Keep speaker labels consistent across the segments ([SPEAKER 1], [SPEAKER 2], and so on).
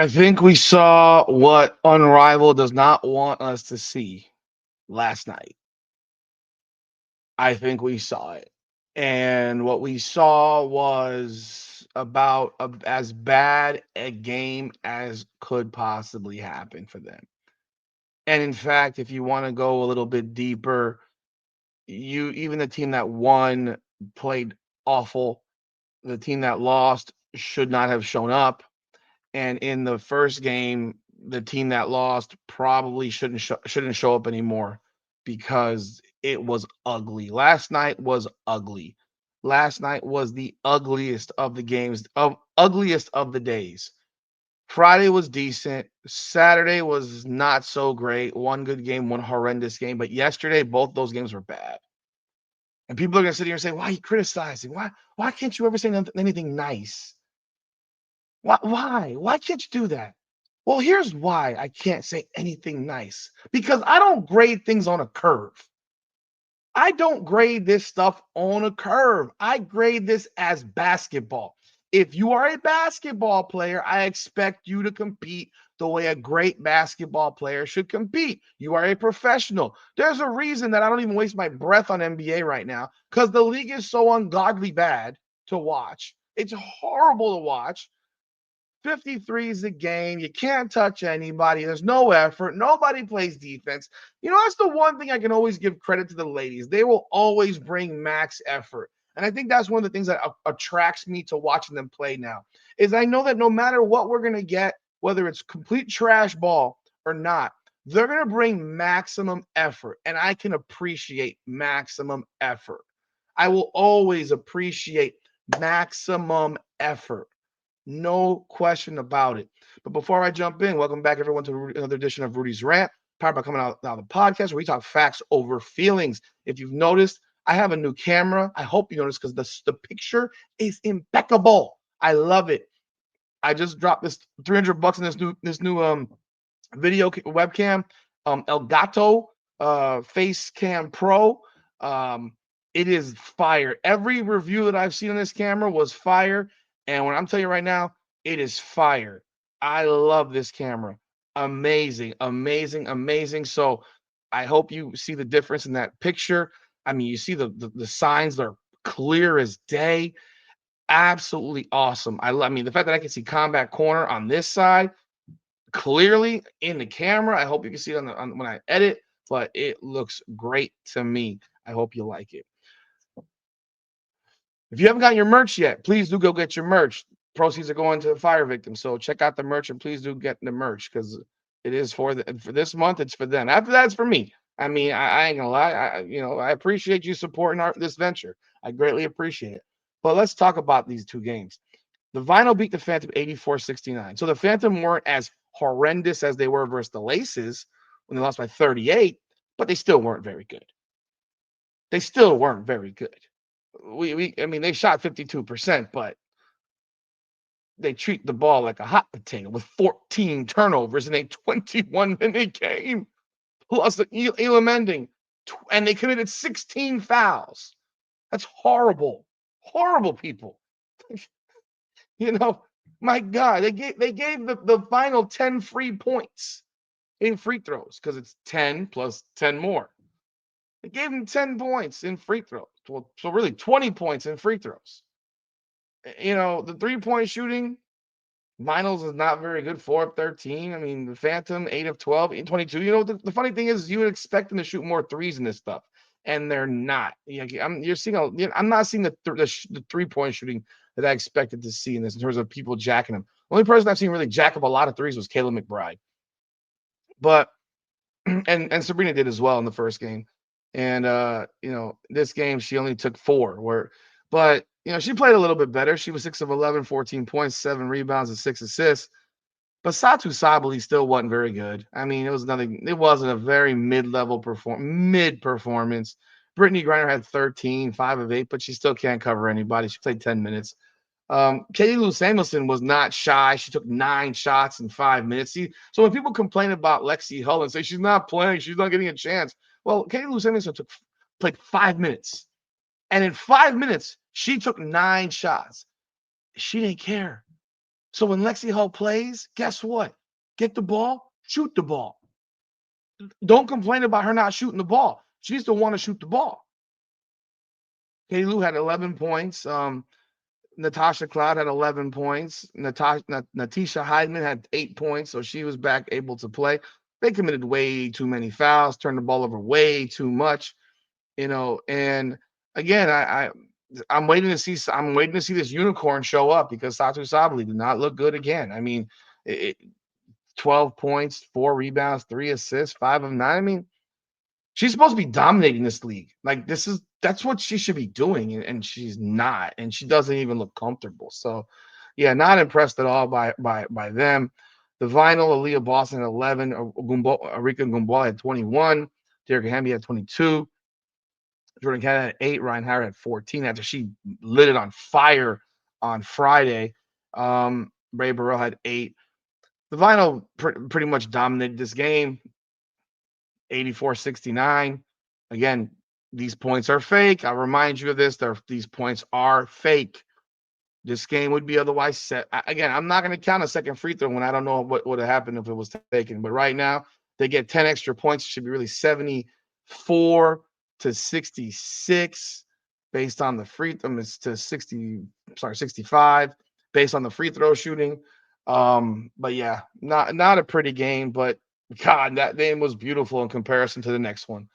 [SPEAKER 1] I think we saw what Unrivaled does not want us to see last night. I think we saw it. And what we saw was about as bad a game as could possibly happen for them. And in fact, if you want to go a little bit deeper, you even the team that won played awful. The team that lost should not have shown up. And in the first game, the team that lost probably shouldn't show up anymore because it was ugly. Last night was ugly. Last night was the ugliest of the games, of ugliest of the days. Friday was decent. Saturday was not so great. One good game, one horrendous game. But yesterday, both those games were bad. And people are gonna sit here and say, "Why are you criticizing? Why can't you ever say anything nice? Why can't you do that?" Well, here's why I can't say anything nice, because I don't grade things on a curve. I don't grade this stuff on a curve. I grade this as basketball. If you are a basketball player, I expect you to compete the way a great basketball player should compete. You are a professional. There's a reason that I don't even waste my breath on NBA right now, because the league is so ungodly bad to watch. It's horrible to watch. 53s a game. You can't touch anybody. There's no effort. Nobody plays defense. That's the one thing I can always give credit to the ladies. They will always bring max effort. And I think that's one of the things that attracts me to watching them play now, is I know that no matter what we're going to get, whether it's complete trash ball or not, they're going to bring maximum effort. And I can appreciate maximum effort. I will always appreciate maximum effort. No question about it. But before I jump in, welcome back everyone to another edition of Rudy's Rant, powered by Coming Out Now the podcast, where we talk facts over feelings. If you've noticed, I have a new camera. I hope you noticed, because the picture is impeccable. I love it. I just dropped this $300 in this new video webcam, Elgato Face Cam Pro. Um, it is fire. Every review that I've seen on this camera was fire. And when I'm telling you right now, it is fire. I love this camera. Amazing, amazing, amazing. So I hope you see the difference in that picture. I mean, you see the signs, they're clear as day. Absolutely awesome. I mean, the fact that I can see combat corner on this side clearly in the camera. I hope you can see it on when I edit, but it looks great to me. I hope you like it. If you haven't gotten your merch yet, please do go get your merch. Proceeds are going to the fire victims. So check out the merch, and please do get the merch, because it is for this month. It's for them. After that, it's for me. I mean, I ain't gonna lie. I appreciate you supporting this venture. I greatly appreciate it. But let's talk about these two games. The Vinyl beat the Phantom 84-69. So the Phantom weren't as horrendous as they were versus the Laces when they lost by 38, but they still weren't very good. They still weren't very good. I mean, they shot 52%, but they treat the ball like a hot potato with 14 turnovers in a 21-minute game, plus the Elam ending, and they committed 16 fouls. That's horrible. Horrible, people. You know, my God, they gave the final 10 free points in free throws, because it's 10 plus 10 more. They gave them 10 points in free throws. Well, so really 20 points in free throws. The 3-point shooting, Vinyls is not very good, 4 of 13. I mean, the Phantom, 8 of 12, 22. The funny thing is, you would expect them to shoot more threes in this stuff, and they're not. I'm not seeing the 3-point shooting that I expected to see in this, in terms of people jacking them. The only person I've seen really jack up a lot of threes was Kayla McBride. But and Sabrina did as well in the first game. And this game she only took 4, but she played a little bit better. She was 6 of 11, 14 points, 7 rebounds, and 6 assists. But Satu Sabali still wasn't very good. I mean, it wasn't a very mid-level performance. Brittany Griner had 13, 5 of 8, but she still can't cover anybody. She played 10 minutes. Katie Lou Samuelson was not shy. She took 9 shots in 5 minutes. So when people complain about Lexi Hull and say she's not playing, she's not getting a chance. Well, Katie Lou Samuelson played 5 minutes. And in 5 minutes, she took 9 shots. She didn't care. So when Lexi Hull plays, guess what? Get the ball, shoot the ball. Don't complain about her not shooting the ball. She needs to want to shoot the ball. Katie Lou had 11 points. Natasha Cloud had 11 points. Natisha Heidman had 8 points, so she was back able to play. They committed way too many fouls, turned the ball over way too much, And again, I'm waiting to see. I'm waiting to see this unicorn show up because Satu Sabali did not look good again. I mean, 12 points, 4 rebounds, 3 assists, 5 of 9. I mean, she's supposed to be dominating this league. Like that's what she should be doing, and she's not, and she doesn't even look comfortable. So, yeah, not impressed at all by them. The vinyl, Aaliyah Boston had 11, Arika Gumball had 21, Derek Hamby had 22, Jordan Cannon had 8, Ryan Howard had 14 after she lit it on fire on Friday. Ray Burrell had 8. The vinyl pretty much dominated this game. 84-69. Again, these points are fake. I'll remind you of this. These points are fake. This game would be otherwise set. Again, I'm not going to count a second free throw when I don't know what would have happened if it was taken. But right now, they get 10 extra points. It should be really 74-66 based on the free throw. It's to 65 based on the free throw shooting. But yeah, not a pretty game, but God, that game was beautiful in comparison to the next one.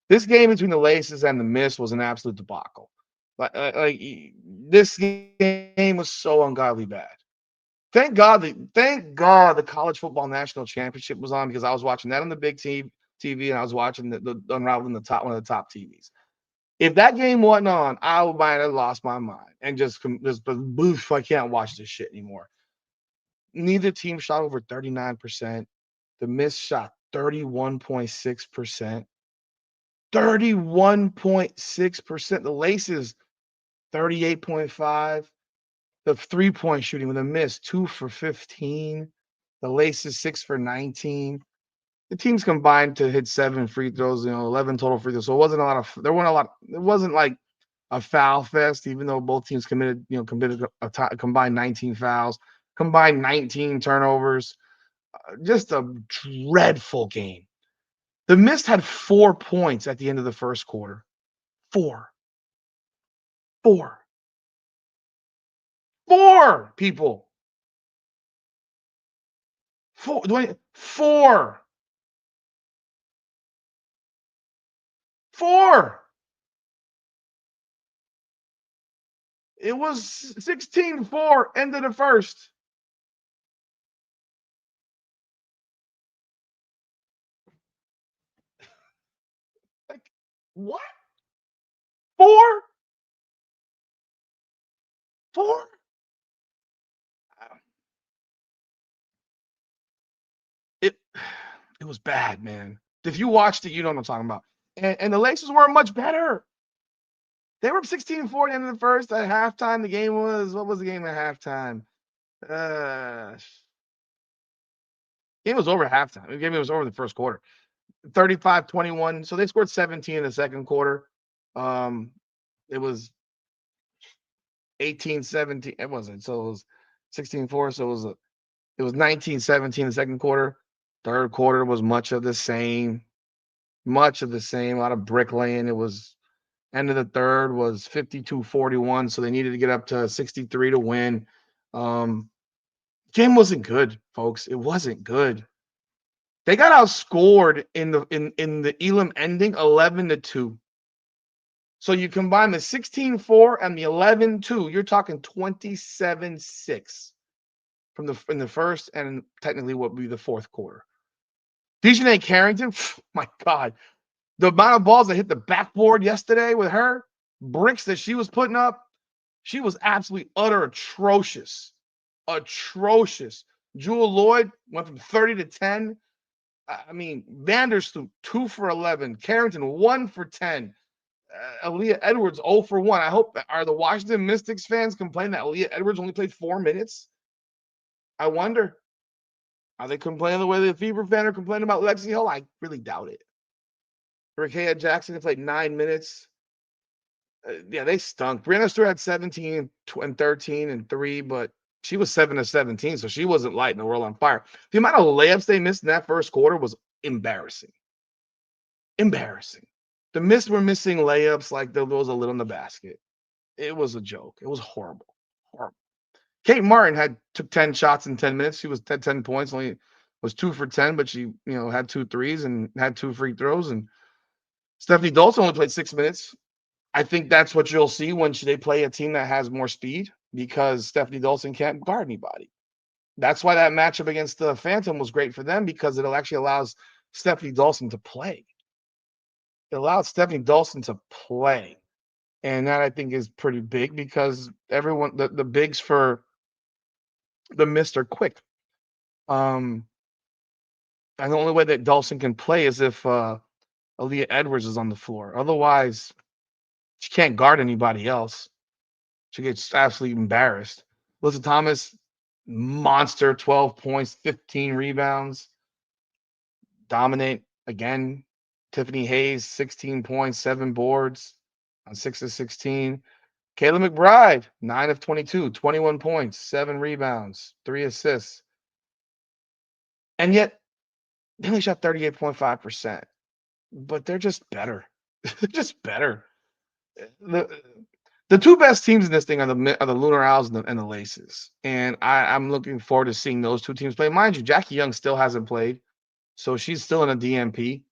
[SPEAKER 1] This game between the Laces and the Mist was an absolute debacle. Like this game was so ungodly bad. Thank God the College Football National Championship was on because I was watching that on the big TV and I was watching the Unrivaled in the top one of the top TVs. If that game wasn't on, I might have lost my mind and just boof, I can't watch this shit anymore. Neither team shot over 39%. The Mist shot 31.6%. 31.6%. The Laces, 38.5. The 3-point shooting with a miss, 2 for 15. The Laces, 6 for 19. The teams combined to hit 7 free throws, 11 total free throws. So it wasn't it wasn't like a foul fest, even though both teams committed a combined 19 fouls, combined 19 turnovers. Just a dreadful game. The Mist had 4 points at the end of the first quarter. 4. 4. 4 people. 4. 4. 4. It was 16-4, end of the first. Like, what? 4? 4? It it was bad, man. If you watched it, you know what I'm talking about. And the Laces weren't much better. They were up 16-4 at the end of the first. At halftime, the game was, what was the game at halftime? Game was over at halftime. The game was over the first quarter. 35-21. So they scored 17 in the second quarter. It was 18-17. It wasn't. So it was 16-4. So it was 19-17 in the second quarter. Third quarter was much of the same. Much of the same. A lot of bricklaying. It was end of the third was 52-41. So they needed to get up to 63 to win. Game wasn't good, folks. It wasn't good. They got outscored in the Elam ending 11-2. So you combine the 16-4 and the 11-2, you're talking 27-6 in the first and technically what would be the fourth quarter. Dejanay Carrington, my God, the amount of balls that hit the backboard yesterday with her, bricks that she was putting up, she was absolutely atrocious. Atrocious. Jewel Lloyd went from 30 to 10. I mean, Vandersloot 2 for 11, Carrington 1 for 10, Aaliyah Edwards 0 for 1. I hope are the Washington Mystics fans complaining that Aaliyah Edwards only played 4 minutes? I wonder. Are they complaining the way the Fever fan are complaining about Lexi Hull? I really doubt it. Rickea Jackson played 9 minutes. Yeah, they stunk. Brianna Stewart had 17 and 13 and 3, but She was 7 of 17, so she wasn't lighting the world on fire. The amount of layups they missed in that first quarter was embarrassing. Embarrassing. The Miss were missing layups like there was a lid on the basket. It was a joke. It was horrible. Horrible. Kate Martin took 10 shots in 10 minutes. She was 10 points, only was 2 for 10, but she, had 2 threes and had 2 free throws. And Stephanie Dawson only played 6 minutes. I think that's what you'll see when they play a team that has more speed because Stephanie Dawson can't guard anybody. That's why that matchup against the Phantom was great for them because it actually allows Stephanie Dawson to play. It allowed Stephanie Dawson to play. And that I think is pretty big because everyone the bigs for the Mist are quick. And the only way that Dawson can play is if Aaliyah Edwards is on the floor. Otherwise, she can't guard anybody else. She gets absolutely embarrassed. Alyssa Thomas, monster, 12 points, 15 rebounds, dominate again. Tiffany Hayes, 16 points, 7 boards on 6 of 16. Kayla McBride, 9 of 22, 21 points, 7 rebounds, 3 assists. And yet, they only shot 38.5%. But they're just better. They're just better. The the two best teams in this thing are the Lunar Owls and the Laces. And I'm looking forward to seeing those two teams play. Mind you, Jackie Young still hasn't played, so she's still in a DMP.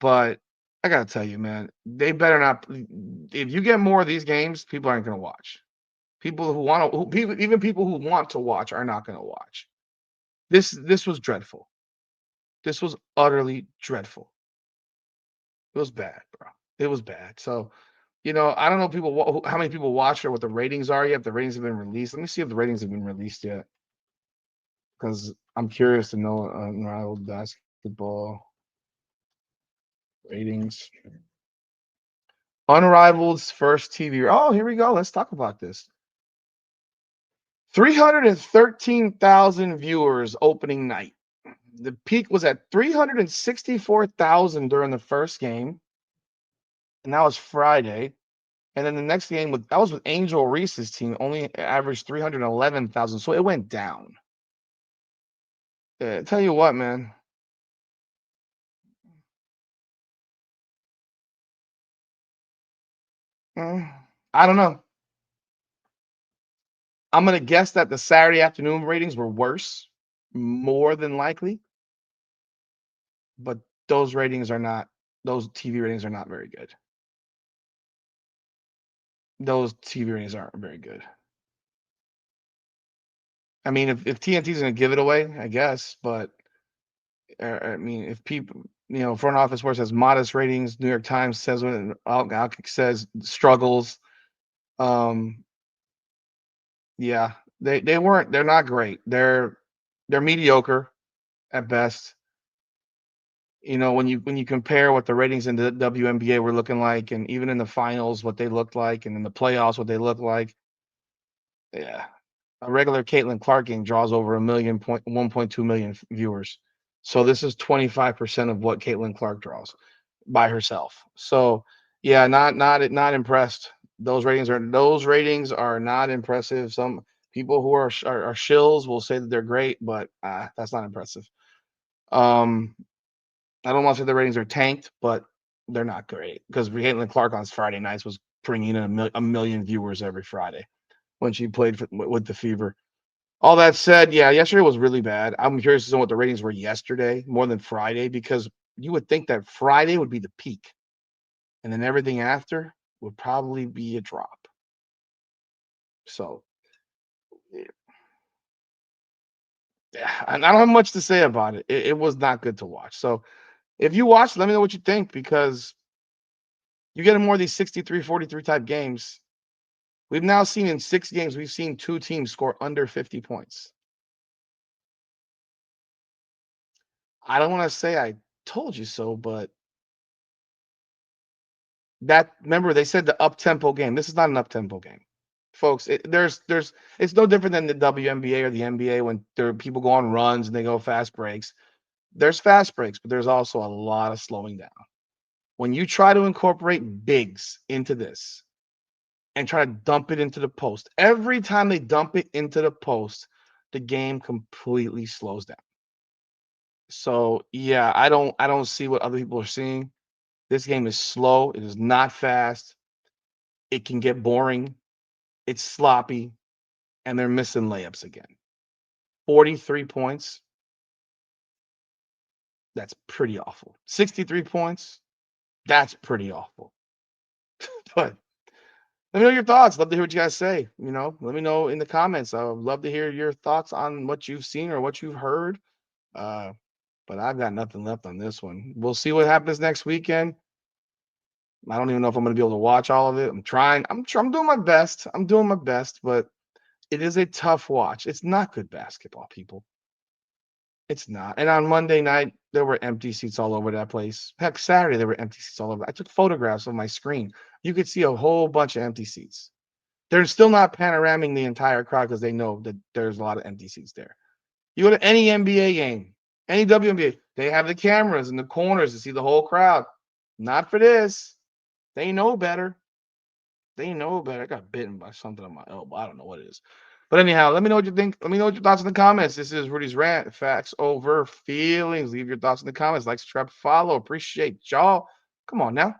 [SPEAKER 1] But I gotta tell you, man, they better not. If you get more of these games, people aren't gonna watch. People who want to, even people who want to watch, are not gonna watch. This was dreadful. This was utterly dreadful. It was bad, bro. It was bad. So, I don't know how many people watched or what the ratings are yet. If the ratings have been released, let me see if the ratings have been released yet, because I'm curious to know Unrivaled basketball ratings. Unrivaled's first TV. Oh, here we go. Let's talk about this. 313,000 viewers opening night. The peak was at 364,000 during the first game, and that was Friday. And then the next game that was with Angel Reese's team, only averaged 311,000. So it went down. Tell you what, man. I don't know. I'm gonna guess that the Saturday afternoon ratings were worse, more than likely. But those ratings are not. Those TV ratings are not very good. Those TV ratings aren't very good. I mean, if TNT's gonna give it away, I guess. But I mean, if people, front office sports has modest ratings. New York Times says when Alkic says struggles. Um, yeah, they weren't. They're not great. They're mediocre at best. When you compare what the ratings in the WNBA were looking like, and even in the finals what they looked like, and in the playoffs what they looked like, yeah, a regular Caitlin Clark game draws over 1.2 million viewers. So this is 25% of what Caitlin Clark draws by herself. So yeah, not impressed. Those ratings are not impressive. Some people who are shills will say that they're great, but that's not impressive. Um, I don't want to say the ratings are tanked, but they're not great because Caitlin Clark on Friday nights was bringing in a million viewers every Friday when she played with the Fever. All that said, yeah, yesterday was really bad. I'm curious to know what the ratings were yesterday more than Friday because you would think that Friday would be the peak, and then everything after would probably be a drop. So, yeah, and I don't have much to say about it. It was not good to watch. So, if you watch, let me know what you think because you get more of these 63-43 type games. We've now seen in 6 games, we've seen 2 teams score under 50 points. I don't want to say I told you so, but remember they said the up tempo game. This is not an up tempo game, folks. It's no different than the WNBA or the NBA when there are people go on runs and they go fast breaks. There's fast breaks, but there's also a lot of slowing down. When you try to incorporate bigs into this, and try to dump it into the post. Every time they dump it into the post, the game completely slows down. So yeah, I don't see what other people are seeing. This game is slow. It is not fast. It can get boring. It's sloppy, and they're missing layups again. 43 points. That's pretty awful. 63 points. That's pretty awful. But let me know your thoughts. Love to hear what you guys say. Let me know in the comments. I would love to hear your thoughts on what you've seen or what you've heard. Uh, but I've got nothing left on this one. We'll see what happens next weekend. I don't even know if I'm going to be able to watch all of it. I'm trying. I'm doing my best. I'm doing my best, but it is a tough watch. It's not good basketball, people. It's not. And on Monday night, there were empty seats all over that place. Heck, Saturday, there were empty seats all over. I took photographs of my screen. You could see a whole bunch of empty seats. They're still not panoraming the entire crowd because they know that there's a lot of empty seats there. You go to any NBA game, any WNBA, they have the cameras in the corners to see the whole crowd. Not for this. They know better. They know better. I got bitten by something on my elbow. I don't know what it is. But anyhow, let me know what you think. Let me know what your thoughts in the comments. This is Rudy's Rant. Facts over feelings. Leave your thoughts in the comments. Like, subscribe, follow. Appreciate y'all. Come on now.